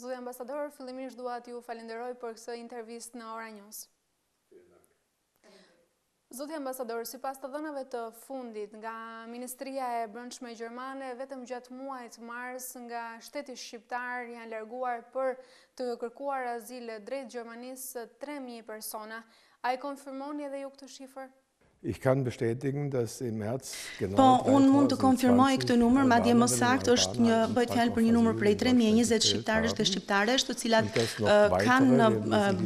Zoti ambasador, fillimisht dua t'ju falenderoj për këtë intervistë në Ora News. Zoti ambasador, sipas të dhënave të fundit nga Ministria e Brendshme Gjermane, vetëm gjatë muajit mars nga shteti shqiptar janë larguar për të kërkuar azil drejt Gjermanisë 3.000 persona. A e konfirmoni edhe ju këtë shifër? Ich kann bestätigen, dass im März genau Po, unë mund të konfirmoj këtë numër, madje më saktë është bëhet fjalë për një numër prej 3.020 shqiptarësh dhe shqiptaresh, të cilat kanë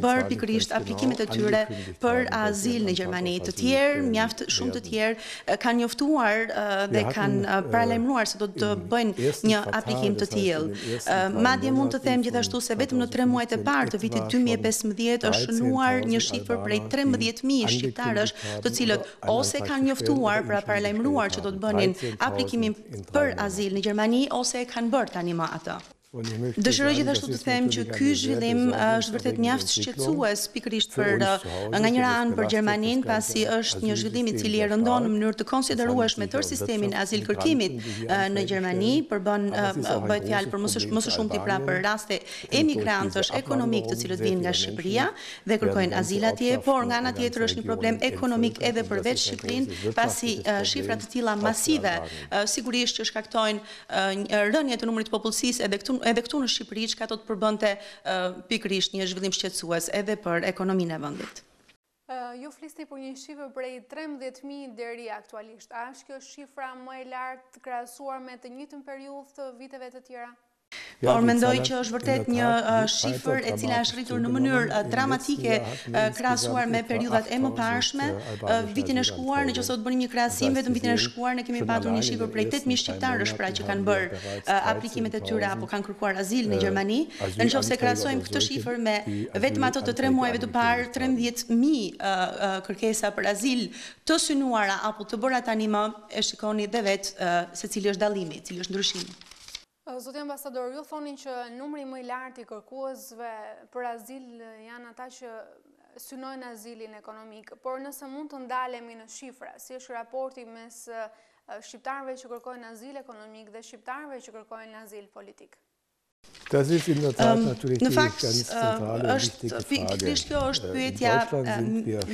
bërë pikërisht aplikimet e tyre për azil në Gjermani. Të tjerë, mjaft shumë të tjerë kanë njoftuar dhe kanë paralajmëruar se do të bëjnë një aplikim të tillë. Madje mund të them gjithashtu se vetëm në 3 muajt e parë të vitit 2015 është shënuar një shifër prej 13.000 shqiptarësh, të cilët ose kanë njoftuar pra paralajmëruar që do të bënin aplikimin për azil në Gjermani, ose e kanë bërë tani më atë. Dëshiroj gjithashtu të them që ky zhvillim është vërtet mjaft shqetësues pikërisht për nga njëra anë për Gjermaninë, pasi është një zhvillim i cili e rëndon në mënyrë të konsiderueshme tërë sistemin e azil kërkimit në Gjermani, bëhet fjalë për më së shumti pra për raste emigrantësh ekonomik të cilët vinë nga Shqipëria dhe kërkojnë azil atje, por nga ana tjetër është një problem ekonomik edhe për vetë Shqipërinë, pasi shifra të tilla masive sigurisht që shkaktojnë rënje të numrit të popullsisë edhe këtu në Shqipëri, çka do të përbënte pikërisht një zhvillim shqetësues edhe për ekonominë e vendit. Ju flisni për një shifër prej 13.000 deri aktualisht. A është kjo shifra më e lartë krahasuar me të njëjtën periudhë të viteve të tjera? Por mendoj që është vërtet një shifër e cila është rritur në mënyrë dramatike krahasuar me periudhat e mëparshme. Vitin e shkuar, nëse do të bënim një krahasim, vetëm vitin e shkuar ne kemi patur një shifër prej 8.000 shqiptarësh pra që kanë bërë aplikimet e tyre apo kanë kërkuar azil në Gjermani. Nëse krahasojmë këtë shifër me vetëm ato të 3 muajve të parë, 13.000 kërkesa për azil të synuara apo të bëra tani më, e shikoni dhe vetë se cili është dallimi, cili është ndryshimi. Zoti ambasador, ju thonin që numri më i lartë i kërkuesve për azil janë ata që synojnë azilin ekonomik, por nëse mund të ndalemi në shifra, si është raporti mes shqiptarëve që kërkojnë azil ekonomik dhe shqiptarëve që kërkojnë azil politik? Në fakt, pikërisht kjo është pyetja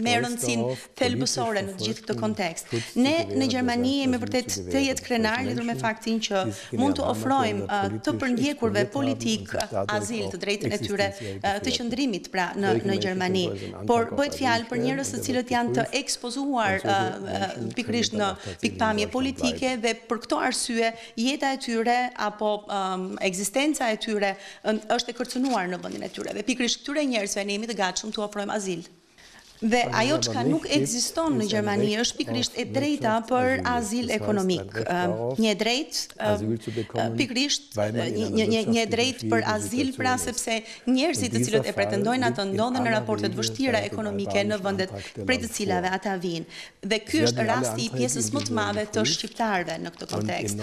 me rëndësinë thelbësore në të gjithë këtë kontekst. Ne në Gjermani jemi vërtet të jetë krenar lidhur me faktin që mund të ofrojmë të përndjekurve politik azil të drejtën e tyre të qëndrimit pra në Gjermani, por bëhet fjalë për njerëz të cilët janë të ekspozuar pikërisht në pikpamje politike dhe për këto arsye jeta e tyre apo ekzistenca e tyre është e kërcënuar në vendin e tyre dhe pikërisht këtyre njerëzve ne jemi të gatshëm të ofrojmë azil. Dhe ajo çka nuk ekziston në Gjermani është pikërisht e drejta për azil ekonomik. Një drejtë pikërisht një drejtë për azil pra sepse njerëzit të cilët e pretendojnë atë ndodhen në raporte të vështira ekonomike në vendet prej të cilave ata vijnë. Dhe ky është rasti i pjesës më të madhe të shqiptarëve në këtë kontekst.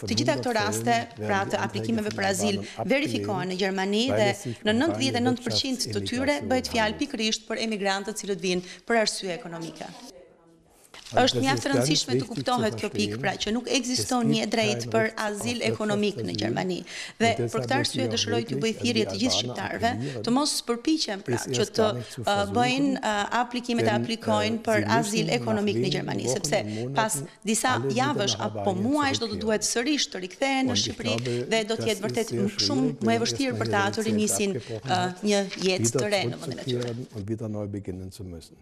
Të gjitha këto raste pra të aplikimeve për azil verifikohen në Gjermani dhe në 99% të tyre bëhet fjalë pikërisht për emigrantët cilët vinë për arsye ekonomike. Është mjaft e rëndësishme të kuptohet kjo pikë, pra që nuk ekziston një drejtë për azil ekonomik në Gjermani. Dhe për këtë arsye dëshiroj t'ju bëj thirrje të gjithë shqiptarëve të mos përpiqen pra që të bëjnë aplikimet e aplikojnë për azil ekonomik në Gjermani, sepse pas disa javësh apo muajsh do të duhet sërish të rikthehen në Shqipëri dhe do të jetë vërtet shumë më e vështirë për ta të rinisin një jetë të re në vendin e tyre.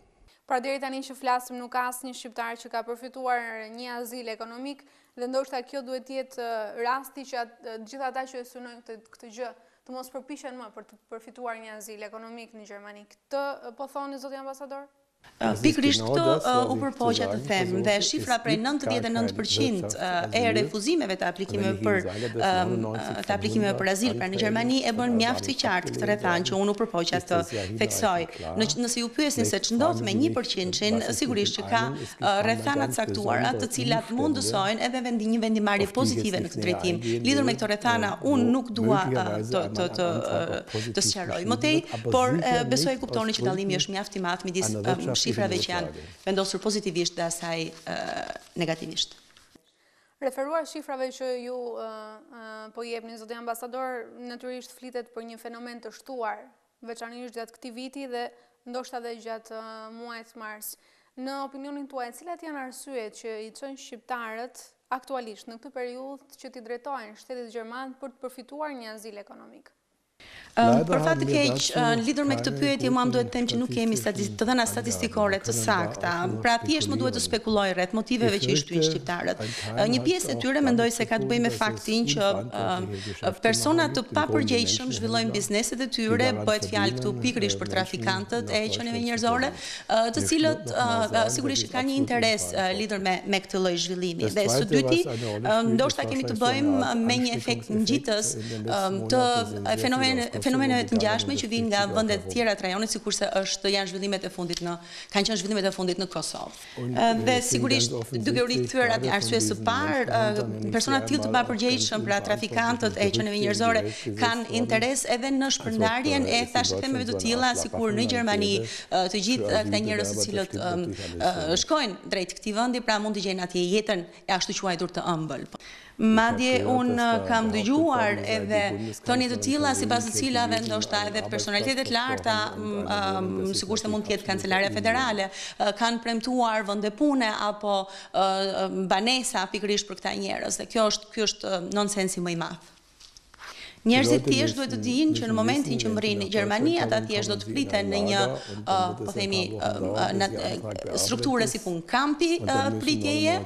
Pra deri tani që flasim nuk ka asnjë shqiptar që ka përfituar një azil ekonomik dhe ndoshta kjo duhet të jetë rasti që gjithë ata që synojnë këtë gjë të mos përpiqen më për të përfituar një azil ekonomik në Gjermani. Këtë po thoni zoti ambasador? Pikërisht këtë u përpoqja të them dhe shifra prej 99% e refuzimeve të aplikimeve për azil pra në Gjermani e bën mjaft të qartë këtë rrethan që unë u përpoqja të theksoj. Nëse ju pyesni se ç'ndodh me 1%-in, sigurisht që ka rrethana të caktuara të cilat mundësojnë edhe një vendimarrje pozitive në këtë drejtim. Lidhur me këto rrethana, unë nuk dua të sqaroj më tej, por besoj e kuptoni që dallimi është mjaft i madh midis shifrave që janë vendosur pozitivisht dhe asaj negativisht. Referuar shifrave që ju po jepni, zoti ambasador, natyrisht flitet për një fenomen të shtuar, veçanërisht gjatë këtij viti dhe ndoshta edhe gjatë muajit mars. Në opinionin tuaj, cilat janë arsyet që i çojnë shqiptarët aktualisht në këtë periudhë që t'i drejtojnë shtetit gjerman për të përfituar një azil ekonomik? Për fat të keq, lidhur me këtë pyetje, mua më duhet të them që nuk kemi të dhëna statistikore të sakta. Pra thjesht më duhet të spekuloj rreth motiveve që i shtyn shqiptarët. Një pjesë e tyre mendoj se ka të bëjë me faktin që persona të papërgjegjshëm zhvillojnë bizneset e tyre, bëhet fjalë këtu pikërisht për trafikantët e qenieve njerëzore, të cilët sigurisht kanë një interes lidhur me këtë lloj zhvillimi. Dhe së dyti, ndoshta kemi të bëjmë me një efekt ngjitës të fenomeneve të ngjashme që vijnë nga vendet të tjera të rajonit, sikurse janë zhvillimet e fundit kanë qenë zhvillimet e fundit në Kosovë. Dhe sigurisht duke u rikthyer atë arsye së parë, persona të tillë të papërgjegjshëm, pra trafikantët e qenieve njerëzore, kanë interes edhe në shpërndarjen e thashëthemeve të tilla, sikur në Gjermani të gjithë këta njerëz të cilët shkojnë drejt këtij vendi, pra mund të gjejnë atje jetën e ashtu quajtur të ëmbël. Madje unë kam dëgjuar edhe thënie të tilla sipas të cilave ndoshta edhe personalitetet larta, sigurisht mund të jetë Kancelaria Federale, kanë premtuar vende pune apo banesa pikërisht për këta njerëz. Dhe ky është nonsensi më i madh. Njerëzit thjesht duhet të dinë që në momentin që mrin në Gjermani, ata thjesht do të fliten në një, po themi, strukturë si punë kampi pritjeje,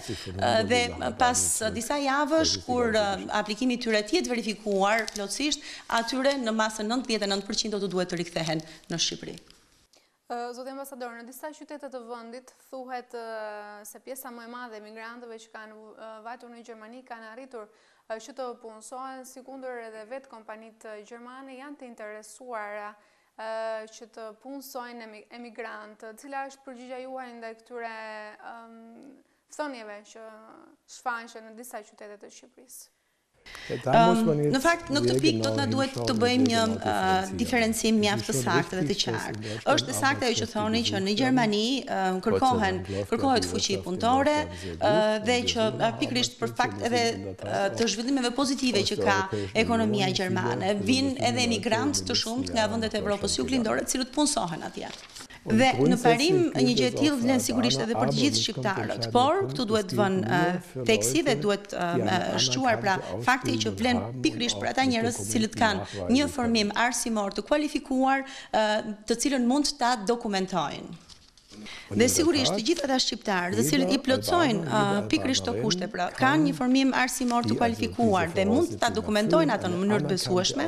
dhe pas disa javësh kur aplikimi i tyre të jetë verifikuar plotësisht, atyre në masën 99% do të duhet të rikthehen në Shqipëri. Zoti ambasador, në disa qytete të vendit thuhet se pjesa më e madhe e emigrantëve që kanë vajtur në Gjermani kanë arritur që të punësohen, sikundër edhe vetë kompanitë gjermane janë të interesuara që të punësojnë emigrantë. Cila është përgjigjja juaj ndaj këtyre thënieve që shfaqen në disa qytete të Shqipërisë? Në fakt, në këtë pikë do të na duhet të bëjmë një diferencim mjaft të saktë dhe të qartë. Është e saktë ajo që thoni që në Gjermani kërkohet fuqi punëtore dhe që pikërisht për fakt edhe të zhvillimeve pozitive që ka ekonomia gjermane, vinë edhe emigrantë të shumtë nga vendet e Evropës juglindore, të cilët punësohen atje. Dhe në parim një gjë e tillë vlen sigurisht edhe për të gjithë shqiptarët, por këtu duhet të vënë theksi dhe duhet shquar pra fakti që vlen pikërisht për ata njerëz të cilët kanë një formim arsimor të kualifikuar, të cilën mund ta dokumentojnë. Dhe sigurisht të gjithë ata shqiptarë, të cilët i plotësojnë pikërisht këto kushte, pra kanë një formim arsimor të kualifikuar dhe mund ta dokumentojnë atë në mënyrë të besueshme,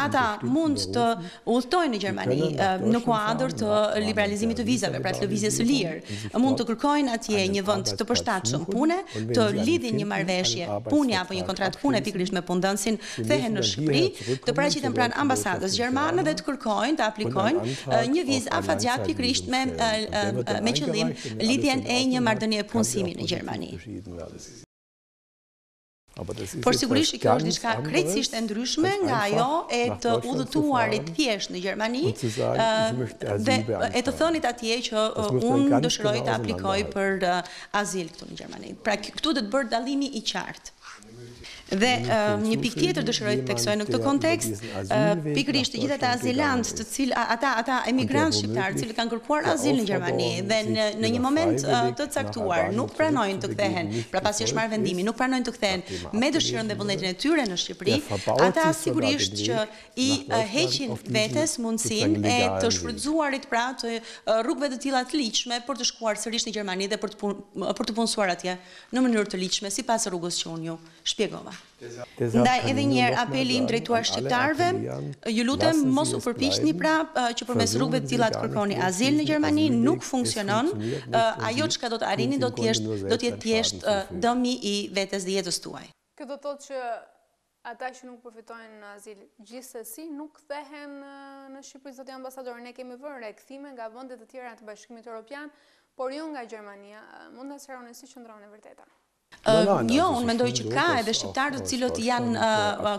ata mund të udhtojnë në Gjermani në kuadër të liberalizimit të vizave, pra të lëvizjes së lirë. Mund të kërkojnë atje një vend të përshtatshëm pune, të lidhin një marrëveshje pune apo një kontratë pune pikërisht me punëdhënësin, thehen në Shqipëri, të paraqiten pranë ambasadës gjermane dhe të kërkojnë, të aplikojnë një vizë afatgjat pikërisht me qëllim lidhjen e një marrëdhënie punësimi në Gjermani. Por sigurisht kjo është diçka krejtësisht e ndryshme nga ajo e të udhëtuarit thjesht në Gjermani dhe e të thënit atje që unë dëshiroj të aplikoj për azil këtu në Gjermani. Pra këtu do të bërë dallimi i qartë. Dhe një pikë tjetër dëshiroj të theksoj në këtë kontekst, pikërisht të gjithë ata azilantë, ata emigrantë shqiptarë, të cilët kanë kërkuar azil në Gjermani dhe në një moment të caktuar nuk pranojnë të kthehen, pra pasi është marrë vendimi, nuk pranojnë të kthehen me dëshirën dhe vullnetin e tyre në Shqipëri, ata sigurisht që i heqin vetes mundësinë e të shfrytëzuarit pra të rrugëve të tilla të ligjshme për të shkuar sërish në Gjermani dhe për të punësuar atje në mënyrë të ligjshme sipas rrugës që unë ju shpjegova. Ndaj edhe njerë apeli im drejtuar shqiptarëve, ju lutem mos u përpiqni pra që përmes rrugëve të tilla të kërkoni azil në Gjermani, nuk funksionon. Ajo çka do të arrini do të jetë thjesht dëmi i vetes dhe jetës tuaj. Kjo do të thotë që ata që nuk përfitojnë në azil gjithsesi nuk kthehen në Shqipëri, zoti ambasador. Ne kemi vënë rikthime nga vendet të tjera të Bashkimit Evropian, por jo nga Gjermania. Mund ta sqaroni si qëndron e vërteta? Jo, unë mendoj që ka edhe shqiptarë të cilët janë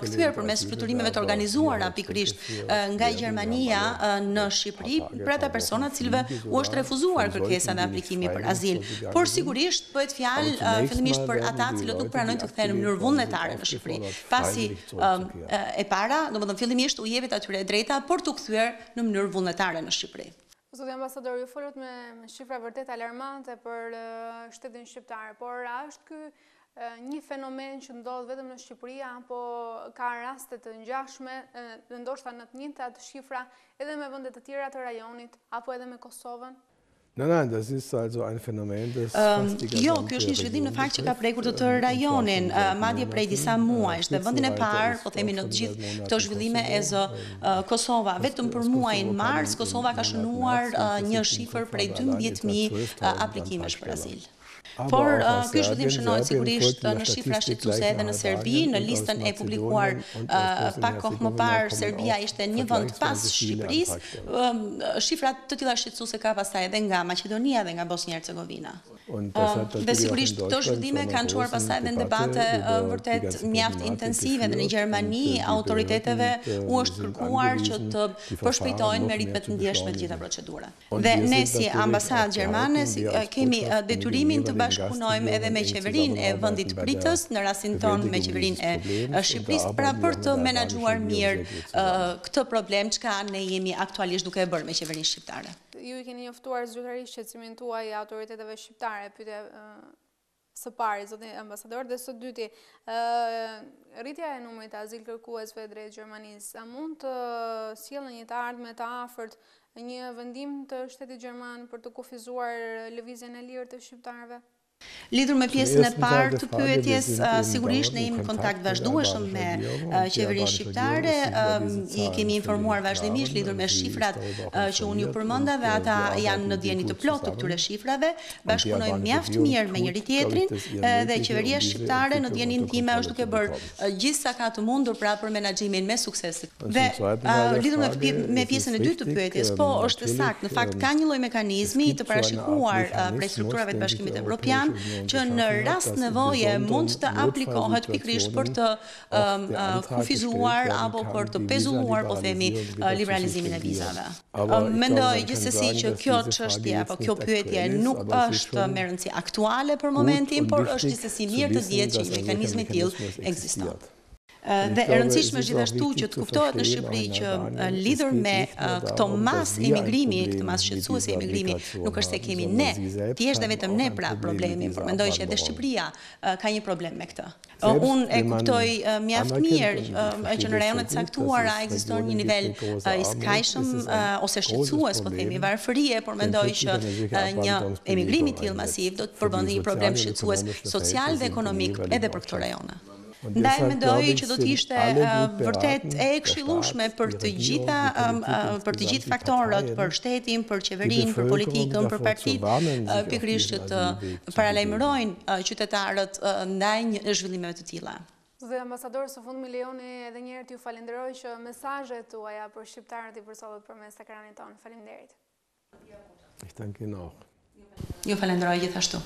kthyer përmes fluturimeve të organizuara pikërisht nga Gjermania në Shqipëri për ata persona të cilëve u është refuzuar kërkesa dhe aplikimi për azil. Por sigurisht bëhet fjalë fillimisht për ata të cilët nuk pranojnë të kthehen në mënyrë vullnetare në Shqipëri. Pasi e para, domethënë fillimisht u jepet atyre drejta për të kthyer në mënyrë vullnetare në Shqipëri. Zoti ambasador, ju folët me shifra vërtet alarmante për shtetin shqiptar, por është ky një fenomen që ndodh vetëm në Shqipëri apo ka raste të ngjashme, ndoshta në të njëjtat shifra edhe me vende të tjera të rajonit apo edhe me Kosovën? Nein, das ist also ein Phänomen, das fast die Jo, kjo është një zhvillim në fakt që ka prekur të tërë rajonin, madje prej disa muajsh, dhe vendin e parë, po themi në të gjithë këto zhvillime e zë Kosova. Vetëm për muajin mars, Kosova ka shënuar një shifër prej 12.000 aplikimesh për azil. Por ky zhvillim shënohet sigurisht në shifra shqetësuese edhe në Serbi, në listën e publikuar pak kohë më parë, Serbia ishte një vend pas Shqipërisë. Shifra të tilla shqetësuese ka pastaj edhe nga Maqedonia dhe nga Bosnia Hercegovina. Dhe sigurisht këto zhvillime kanë çuar pastaj edhe në debate vërtet mjaft intensive dhe në Gjermani autoriteteve u është kërkuar që të përshpejtojnë me ritme të ndjeshme të gjitha procedurat. Dhe ne si ambasadë gjermane kemi detyrimin të bashkëpunojmë edhe me qeverinë e vendit pritës, në rastin tonë me qeverinë e Shqipërisë, pra për të menaxhuar mirë këtë problem çka ne jemi aktualisht duke e bërë me qeverinë shqiptare. Ju i keni njoftuar zyrtarisht shqetësimin tuaj autoriteteve shqiptare, pyetja së pari, zoti ambasador, dhe së dyti, rritja e numrit të azil kërkuesve drejt Gjermanisë, a mund të sjellë një të ardhme të afërt një vendim të shtetit gjerman për të kufizuar lëvizjen e lirë të shqiptarëve? Lidhur me pjesën e parë të pyetjes, sigurisht ne jemi në kontakt vazhdueshëm me qeverinë shqiptare, i kemi informuar vazhdimisht lidhur me shifrat që unë ju përmenda dhe ata janë në dieni të plotë të këtyre shifrave, bashkëpunojmë mjaft mirë me njëri tjetrin dhe qeveria shqiptare në dienin time është duke bërë gjithçka ka të mundur pra për menaxhimin me sukses. Dhe lidhur me pjesën e dytë të pyetjes, po është saktë, në fakt ka një lloj mekanizmi të parashikuar prej strukturave të Bashkimit Evropian që në rast nevoje mund të aplikohet pikërisht për të kufizuar apo për të pezulluar, po themi, liberalizimin e vizave. Mendoj gjithsesi që kjo çështje apo kjo pyetje nuk është me rëndësi aktuale për momentin, por është gjithsesi mirë të dihet që një mekanizëm i tillë ekziston. Dhe e rëndësishme gjithashtu që të kuptohet në Shqipëri që lidhur me këto mas emigrimi, këtë mas shqetësuese emigrimi, nuk është se kemi ne, thjesht dhe vetëm ne pra problemin, por mendoj që edhe Shqipëria ka një problem me këtë. Unë e kuptoj mjaft mirë që në rajonet caktuara ekziston një nivel i skajshëm ose shqetësues, po themi, varfërie, por mendoj që një emigrim i tillë masiv do të përbënte një problem shqetësues social dhe ekonomik edhe për këto rajone. Ndaj mendoj që do të ishte vërtet e këshillueshme për të gjithë faktorët, për shtetin, për qeverinë, për politikën, për partitë, pikërisht që të paralajmërojnë qytetarët ndaj zhvillimeve të tilla. Zoti ambasador, së fundmi lejoni edhe një herë t'ju falenderoj që mesazhet tuaja për shqiptarët i përsollët përmes ekranit tonë. Faleminderit. Ich danke Ihnen auch. Ju falenderoj gjithashtu.